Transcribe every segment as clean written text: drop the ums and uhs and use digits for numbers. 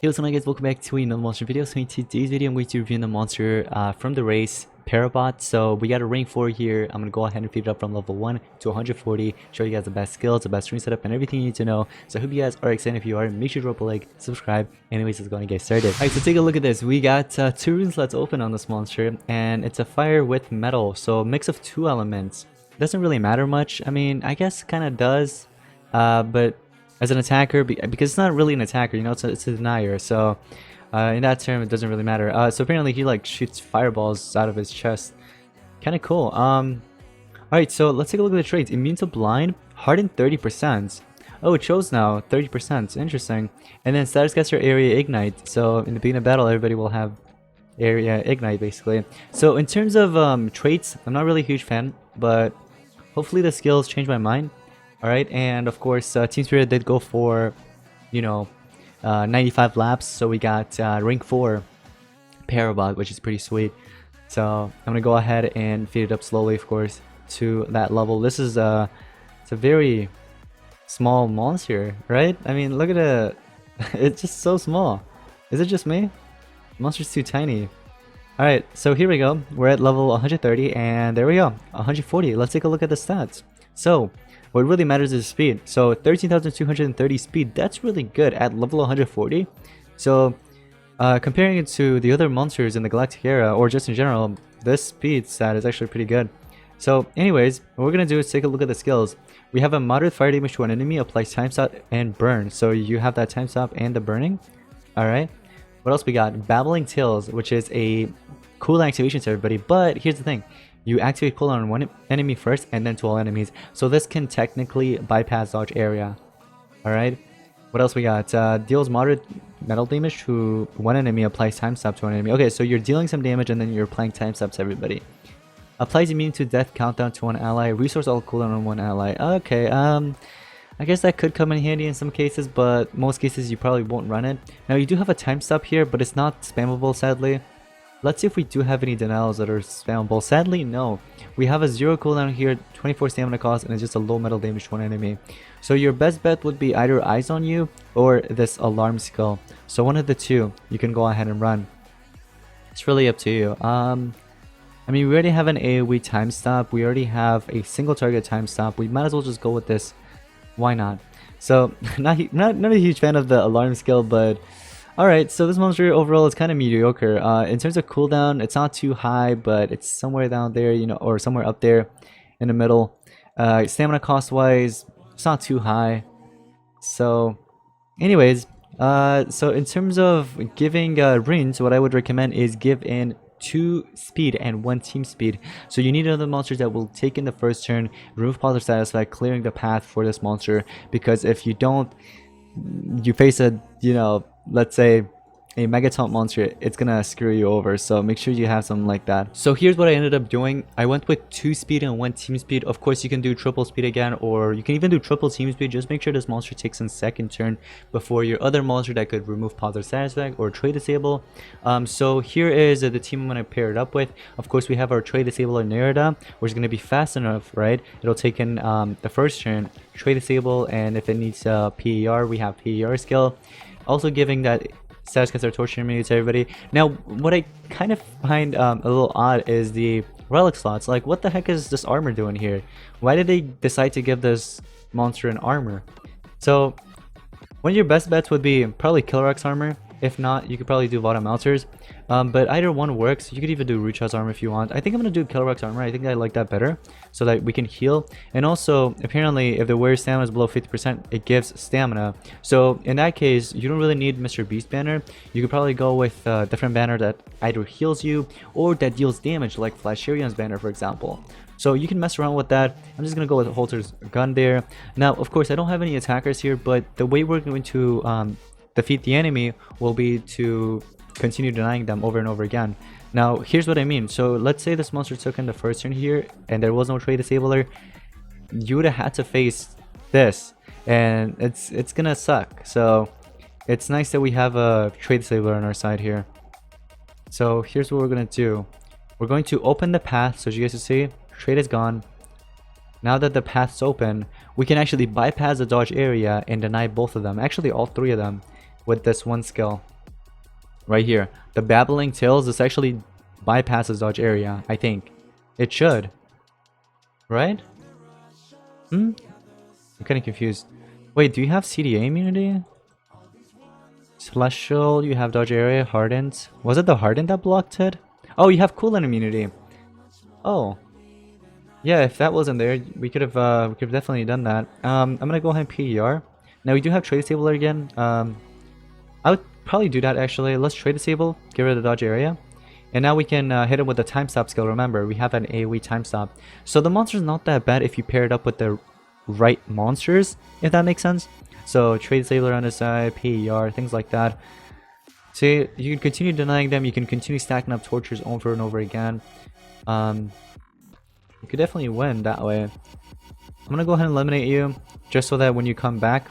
Hey, what's up guys, welcome back to another monster video. So in today's video I'm going to review the monster from the race, Parrobot. So we got a rank 4 here. I'm going to go ahead and feed it up from level 1 to 140, show you guys the best skills, the best stream setup, and everything you need to know. So I hope you guys are excited. If you are, make sure to drop a like, subscribe. Anyways, let's go and get started. Alright, so take a look at this. We got 2 rune slots open on this monster, and it's a fire with metal, so a mix of 2 elements. Doesn't really matter much. I mean, I guess kind of does, but as an attacker, because it's not really an attacker, you know, it's a denier, so in that term it doesn't really matter. So apparently he like shoots fireballs out of his chest. Kind of cool. Alright, so let's take a look at the traits. Immune to blind, hardened 30%. Oh, it shows now 30%. Interesting. And then status caster area ignite. So in the beginning of battle, everybody will have area ignite basically. So in terms of traits, I'm not really a huge fan, but hopefully the skills change my mind. Alright, and of course, Team Spirit did go for, you know, 95 laps, so we got rank 4 Parrobot, which is pretty sweet. So I'm gonna go ahead and feed it up slowly, of course, to that level. This is it's a very small monster, right? I mean, look at it. It's just so small. Is it just me? The monster's too tiny. Alright, so here we go. We're at level 130, and there we go, 140. Let's take a look at the stats. So what really matters is speed. So 13,230 speed, that's really good at level 140. So comparing it to the other monsters in the Galactic era, or just in general, this speed stat is actually pretty good. So anyways, what we're going to do is take a look at the skills. We have a moderate fire damage to an enemy, applies time stop and burn. So you have that time stop and the burning. Alright. What else we got? Babbling Tales, which is a cool activation to everybody. But here's the thing. You activate cooldown on one enemy first and then to all enemies. So this can technically bypass dodge area. Alright. What else we got? Deals moderate metal damage to one enemy, applies time stop to one enemy. Okay, so you're dealing some damage and then you're applying time stop to everybody. Applies immune to death countdown to one ally. Resource all cooldown on one ally. Okay, I guess that could come in handy in some cases, but most cases you probably won't run it. Now you do have a time stop here, but it's not spammable sadly. Let's see if we do have any denials that are spammable. Sadly, no. We have a 0 cooldown here, 24 stamina cost, and it's just a low metal damage to one enemy. So your best bet would be either Eyes on You or this alarm skill. So one of the two, you can go ahead and run. It's really up to you. I mean, we already have an AoE time stop. We already have a single target time stop. We might as well just go with this. Why not? So, not a huge fan of the alarm skill, but alright, so this monster overall is kind of mediocre. In terms of cooldown, it's not too high, but it's somewhere down there, you know, or somewhere up there in the middle. Stamina cost wise, it's not too high. So, anyways, so in terms of giving runes, what I would recommend is give in 2 speed and 1 team speed. So you need another monster that will take in the first turn, remove pause or status by clearing the path for this monster, because if you don't, you face a, you know, let's say a megaton monster, it's gonna screw you over. So make sure you have something like that. So here's what I ended up doing. I went with 2 speed and 1 team speed. Of course you can do triple speed again, or you can even do triple team speed. Just make sure this monster takes in second turn before your other monster that could remove pause or status effect or trait disable. So here is the team I'm gonna pair it up with. Of course we have our trait disable Nerida, which is gonna be fast enough, right? It'll take in the first turn, trait disable, and if it needs PER, we have PER skill. Also giving that status caster torture menu to everybody. Now, what I kind of find a little odd is the relic slots. Like, what the heck is this armor doing here? Why did they decide to give this monster an armor? So, one of your best bets would be probably HyperX armor. If not, you could probably do Vada Melters. But either one works. You could even do Rucha's armor if you want. I think I'm going to do HyperX armor. I think I like that better, so that we can heal. And also, apparently, if the wearer's stamina is below 50%, it gives stamina. So in that case, you don't really need Mr. Beast banner. You could probably go with a different banner that either heals you or that deals damage, like Flasherion's banner, for example. So you can mess around with that. I'm just going to go with Holter's gun there. Now, of course, I don't have any attackers here, but the way we're going to defeat the enemy will be to continue denying them over and over again. Now here's what I mean. So let's say this monster took in the first turn here and there was no trait disabler. You would have had to face this, and it's gonna suck. So it's nice that we have a trait disabler on our side here. So here's what we're gonna do. We're going to open the path, so as you guys can see, trait is gone. Now that the path's open, we can actually bypass the dodge area and deny both of them, actually all 3 of them, with this one skill. right here. The Babbling Tales, this actually bypasses dodge area, I think. It should. Right? I'm kind of confused. Wait, do you have CDA immunity? Celestial, you have dodge area, hardened. Was it the hardened that blocked it? Oh, you have cooldown immunity. Oh. Yeah, if that wasn't there, we could have definitely done that. I'm gonna go ahead and PER. Now we do have trade disable again. I would probably do that actually. Let's trade disable, get rid of the dodge area. And now we can hit him with the time stop skill. Remember, we have an AoE time stop. So the monster's not that bad if you pair it up with the right monsters, if that makes sense. So trade disable on the side, PER, things like that. So you can continue denying them, you can continue stacking up tortures over and over again. You could definitely win that way. I'm gonna go ahead and eliminate you, just so that when you come back,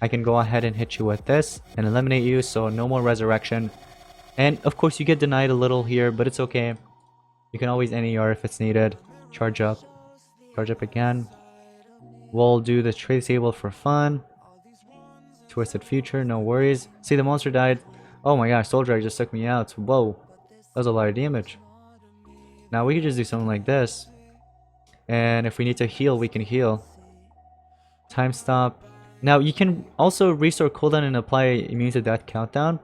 I can go ahead and hit you with this and eliminate you, so no more resurrection. And of course you get denied a little here, but it's okay. You can always NER if it's needed. Charge up again. We'll do the trade disable for fun. Twisted Future, no worries. See, the monster died. Oh my gosh, Soul Drag just took me out. Whoa, that was a lot of damage. Now we could just do something like this. And if we need to heal, we can heal. Time stop. Now you can also restore cooldown and apply immune to death countdown.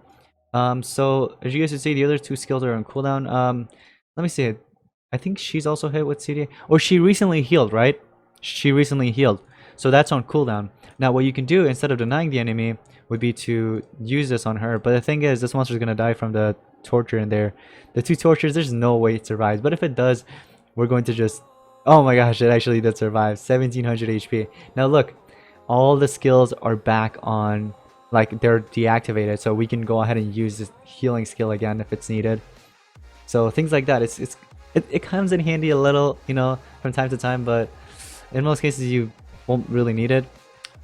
So as you guys can see, the other two skills are on cooldown. Let me see. I think she's also hit with CDA. Or she recently healed, right? She recently healed. So that's on cooldown. Now what you can do instead of denying the enemy would be to use this on her. But the thing is, this monster's gonna die from the torture in there. The two tortures, there's no way it survives. But if it does, we're going to just... Oh my gosh, it actually did survive. 1700 HP. Now look, all the skills are back on, like they're deactivated. So we can go ahead and use this healing skill again if it's needed. So things like that. It comes in handy a little, you know, from time to time. But in most cases, you won't really need it.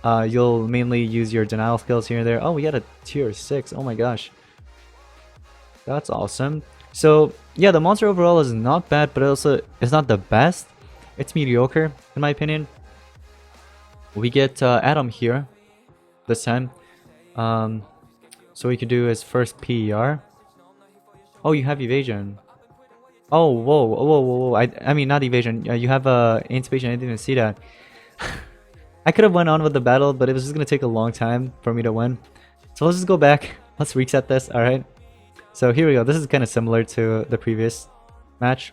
You'll mainly use your denial skills here and there. Oh, we got a tier 6. Oh my gosh. That's awesome. So yeah, the monster overall is not bad, but also it's not the best. It's mediocre in my opinion. We get Adam here this time. So we could do his first PER. Oh, you have evasion. Oh, whoa. I mean, not evasion. You have anticipation. I didn't even see that. I could have went on with the battle, but it was just going to take a long time for me to win. So let's just go back. Let's reset this, alright? So here we go. This is kind of similar to the previous match.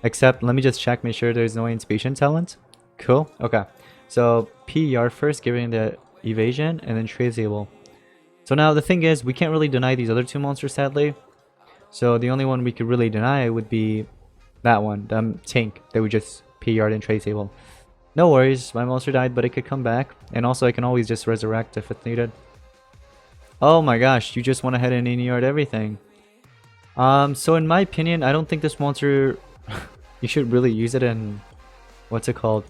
Except, let me just check, make sure there's no anticipation talent. Cool. Okay. So, PER first, giving the evasion, and then trade disable. So now the thing is, we can't really deny these other two monsters, sadly. So the only one we could really deny would be that one, the tank that we just PER'd and trade disable. No worries, my monster died, but it could come back. And also I can always just resurrect if it's needed. Oh my gosh, you just went ahead and NER'd everything. So in my opinion, I don't think this monster... you should really use it in... what's it called?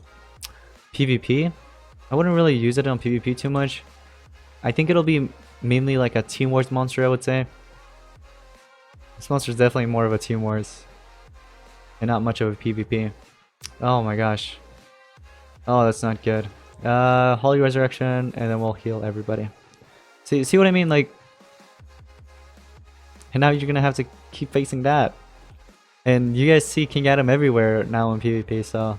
PvP? I wouldn't really use it on PvP too much. I think it'll be mainly like a Team Wars monster, I would say. This monster is definitely more of a Team Wars. And not much of a PvP. Oh my gosh. Oh, that's not good. Holy Resurrection, and then we'll heal everybody. See what I mean? Like, and now you're gonna have to keep facing that. And you guys see King Adam everywhere now in PvP, so...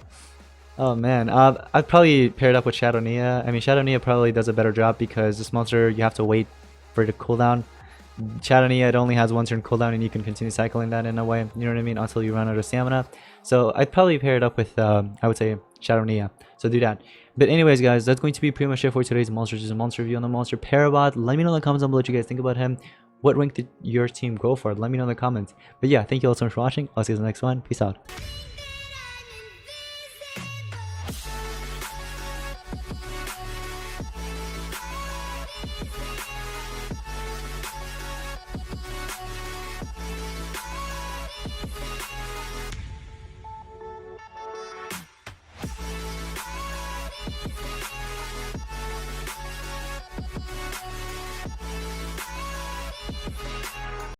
Oh man, I'd probably pair it up with Shadow Nia. I mean, Shadow Nia probably does a better job because this monster, you have to wait for it to cooldown. Shadow Nia, it only has one turn cooldown and you can continue cycling that in a way, you know what I mean, until you run out of stamina. So I'd probably pair it up with, I would say, Shadow Nia. So do that. But anyways, guys, that's going to be pretty much it for today's Monsters and Monster review on the monster Parrobot. Let me know in the comments down below what you guys think about him. What rank did your team go for? Let me know in the comments. But yeah, thank you all so much for watching. I'll see you in the next one. Peace out.